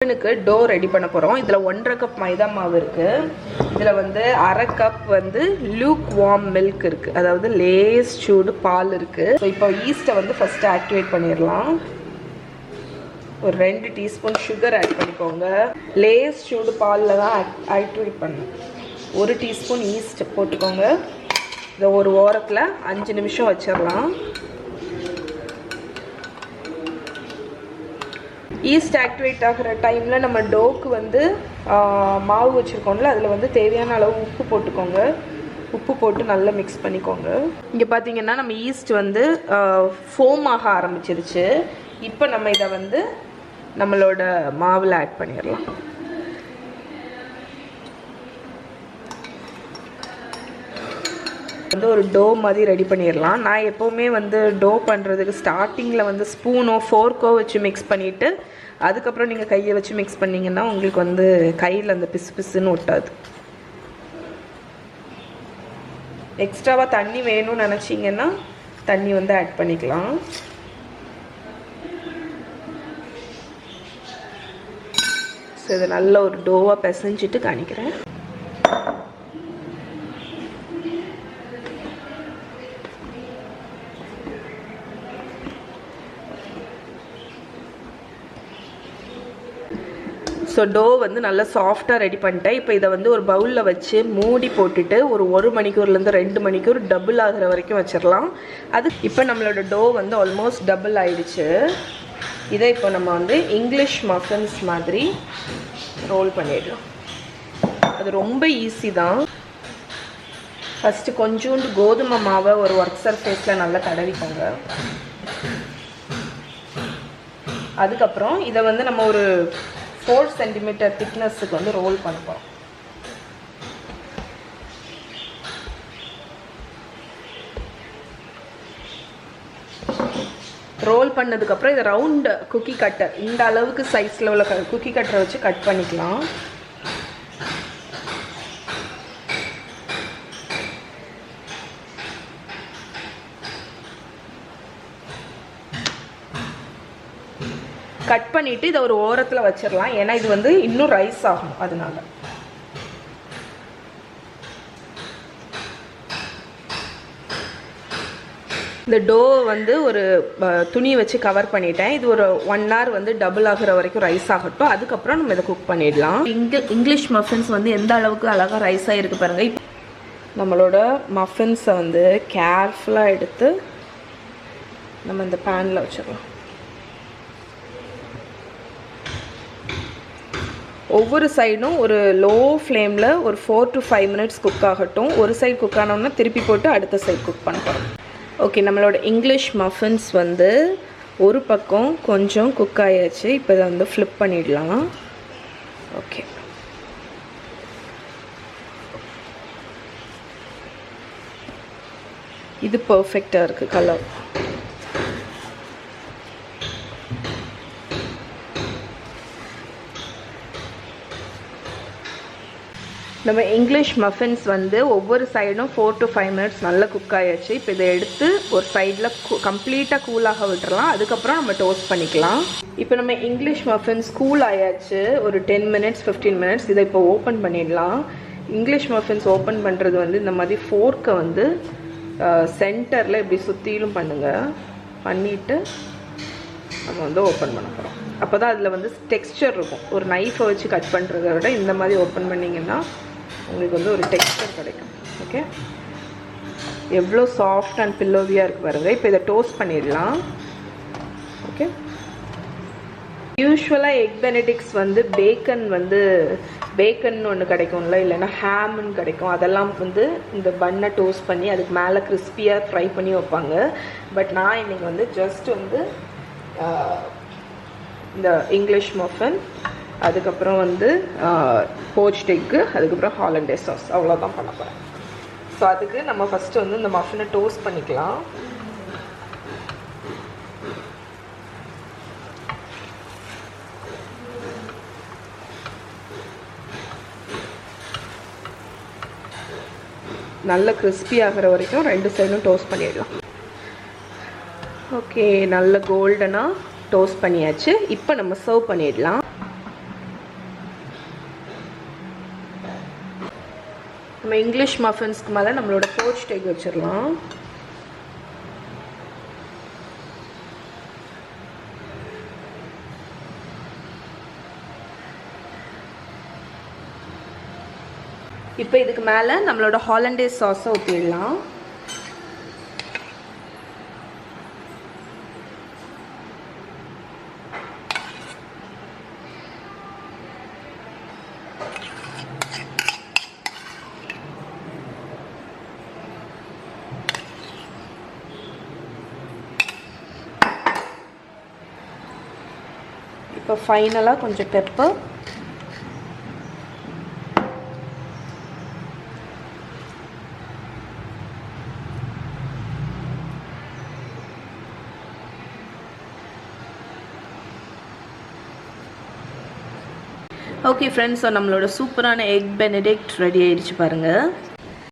முஃபினுக்கு to ready பண்ண போகிறோம். இதில் 1.5 கப் மைதா மாவு இருக்குது. இதில் வந்து 1/2 கப் வந்து லூக் வார்ம் மில்க் இருக்குது, அதாவது லேஸ் சூடு பால் இருக்குது. ஸோ இப்போ ஈஸ்ட்டை வந்து ஃபஸ்ட்டு ஆக்டிவேட் பண்ணிடலாம். ஒரு 2 டீஸ்பூன் சுகர் ஆட் பண்ணிக்கோங்க. லேஸ் சூடு பாலில் தான் ஆக்டிவேட் பண்ணணும். 1 டீஸ்பூன் ஈஸ்ட் போட்டுக்கோங்க. இதை ஒரு ஓரத்தில் 5 நிமிஷம் வச்சிடலாம். ஈஸ்ட் ஆக்டிவேட் ஆகிற டைமில் நம்ம டோக்கு வந்து மாவு வச்சுருக்கோம்ல, அதில் வந்து தேவையான அளவு உப்பு போட்டுக்கோங்க. உப்பு போட்டு நல்லா மிக்ஸ் பண்ணிக்கோங்க. இங்கே பார்த்தீங்கன்னா நம்ம ஈஸ்ட் வந்து ஃபோம் ஆக ஆரம்பிச்சிருச்சு. இப்போ நம்ம இதை வந்து நம்மளோட மாவில் ஆட் பண்ணிடலாம். வந்து ஒரு டோ மாதிரி ரெடி பண்ணிடலாம். நான் எப்போவுமே வந்து டோ பண்ணுறதுக்கு ஸ்டார்டிங்கில் வந்து ஸ்பூனோ ஃபோர்க்கோ வச்சு மிக்ஸ் பண்ணிவிட்டு அதுக்கப்புறம் நீங்கள் கையை வச்சு மிக்ஸ் பண்ணிங்கன்னா உங்களுக்கு வந்து கையில் அந்த பிசு பிசுன்னு ஒட்டாது. எக்ஸ்ட்ராவாக தண்ணி வேணும்னு நினச்சிங்கன்னா தண்ணி வந்து ஆட் பண்ணிக்கலாம். ஸோ இதை நல்ல ஒரு டோவாக பிசைஞ்சிட்டு காணிக்கிறேன். ஸோ டோ வந்து நல்லா சாஃப்டாக ரெடி பண்ணிட்டேன். இப்போ இதை வந்து ஒரு பவுலில் வச்சு மூடி போட்டுட்டு ஒரு 1 மணிக்கூர்லேருந்து 2 மணிக்கூர் டபுள் ஆகிற வரைக்கும் வச்சிடலாம். அது இப்போ நம்மளோட டோ வந்து ஆல்மோஸ்ட் டபுள் ஆகிடுச்சு. இதை இப்போ நம்ம வந்து இங்கிலீஷ் மஃபின்ஸ் மாதிரி ரோல் பண்ணிடலாம். அது ரொம்ப ஈஸி தான். ஃபஸ்ட்டு கொஞ்சோண்டு கோதுமை மாவை ஒரு ஒர்க் சர்ஃபேஸில் நல்லா தடவிக்கோங்க. அதுக்கப்புறம் இதை வந்து நம்ம ஒரு 4 சென்டிமீட்டர் திக்னஸுக்கு வந்து ரோல் பண்ண போகிறோம். ரோல் பண்ணதுக்கப்புறம் இதை ரவுண்ட் குக்கி கட்டர், இந்த அளவுக்கு சைஸில் உள்ள குக்கி கட்டரை வச்சு கட் பண்ணிக்கலாம். கட் பண்ணிவிட்டு இதை ஒரு ஓரத்தில் வச்சிடலாம். ஏன்னா இது வந்து இன்னும் ரைஸ் ஆகும். அதனால இந்த டோ வந்து ஒரு துணி வச்சு கவர் பண்ணிட்டேன். இது ஒரு 1 hour வந்து டபுள் ஆகிற வரைக்கும் ரைஸ் ஆகட்டும். அதுக்கப்புறம் நம்ம இதை குக் பண்ணிடலாம். இங்கிலீஷ் மஃபின்ஸ் வந்து எந்த அளவுக்கு அழகாக ரைஸ் ஆகிருக்கு பாருங்கள். நம்மளோட மஃபின்ஸை வந்து கேர்ஃபுல்லாக எடுத்து நம்ம இந்த பேனில் வச்சிடலாம். ஒவ்வொரு சைடும் ஒரு லோ ஃப்ளேமில் ஒரு 4 to 5 minutes குக் ஆகட்டும். ஒரு சைடு குக் ஆனோன்னா திருப்பி போட்டு அடுத்த சைடு குக் பண்ண போகிறோம். ஓகே, நம்மளோட இங்கிலீஷ் மஃபின்ஸ் வந்து ஒரு பக்கம் கொஞ்சம் குக் ஆயாச்சு. இப்போ இதை வந்து ஃப்ளிப் பண்ணிடலாம். ஓகே, இது பர்ஃபெக்டாக இருக்குது கலர். நம்ம இங்கிலீஷ் மஃபின்ஸ் வந்து ஒவ்வொரு சைடும் 4 to 5 minutes நல்லா குக் ஆகிடுச்சு. இப்போ இதை எடுத்து ஒரு சைடில் கம்ப்ளீட்டாக கூலாக விட்டுறலாம். அதுக்கப்புறம் நம்ம டோஸ்ட் பண்ணிக்கலாம். இப்போ நம்ம இங்கிலீஷ் மஃபின்ஸ் கூல் ஆயாச்சு. ஒரு 10 minutes 15 minutes. இதை இப்போ ஓப்பன் பண்ணிடலாம். இங்கிலீஷ் மஃபின்ஸ் ஓப்பன் பண்ணுறது வந்து இந்த மாதிரி ஃபோர்க்கை வந்து சென்டரில் இப்படி சுற்றிலும் பண்ணுங்கள். பண்ணிவிட்டு நம்ம வந்து ஓப்பன் பண்ண போகிறோம். அப்போ தான் அதில் வந்து டெக்ஸ்சர் இருக்கும். ஒரு நைஃபை வச்சு கட் பண்ணுறத விட இந்த மாதிரி ஓப்பன் பண்ணிங்கன்னா உங்களுக்கு வந்து ஒரு டெக்ஸ்சர் கிடைக்கும். ஓகே, எவ்வளோ சாஃப்ட் அண்ட் பில்லோவியாக இருக்குது பாருங்கள். இப்போ இதை டோஸ்ட் பண்ணிடலாம். ஓகே, யூஸ்வலாக எக் பெனடிக்ட்ஸ் வந்து பேக்கன் ஒன்று கிடைக்கும்ல, இல்லைன்னா ஹேம்னு கிடைக்கும். அதெல்லாம் வந்து இந்த பன்னை டோஸ்ட் பண்ணி அதுக்கு மேலே கிறிஸ்பியாக ஃப்ரை பண்ணி வைப்பாங்க. பட் நான் இன்றைக்கி வந்து ஜஸ்ட் வந்து இந்த இங்கிலீஷ் மஃபின், அதுக்கப்புறம் வந்து போச்ட் எக்கு, அதுக்கப்புறம் ஹாலண்டேஸ் சாஸ், அவ்வளோதான் பண்ண போகிறேன். ஸோ அதுக்கு நம்ம ஃபஸ்ட்டு வந்து இந்த மஃபினை டோஸ்ட் பண்ணிக்கலாம். நல்ல கிறிஸ்பி ஆகிற வரைக்கும் 2 சைடும் டோஸ்ட் பண்ணிடலாம். ஓகே, நல்ல கோல்டனாக டோஸ்ட் பண்ணியாச்சு. இப்போ நம்ம சர்வ் பண்ணிடலாம். நம்ம இங்கிலீஷ் மஃபின்ஸ்க்கு மேலே நம்மளோட போச்ட் எக் வச்சிடலாம். இப்போ இதுக்கு மேலே நம்மளோட ஹாலண்டேஸ் சாஸை ஊற்றிடலாம். இப்போ ஃபைனலாக கொஞ்சம் பெப்பர், ஓகே ஃப்ரெண்ட்ஸ், ஸோ நம்மளோட சூப்பரான எக் பெனடிக்ட் ரெடி ஆயிடுச்சு பாருங்கள்.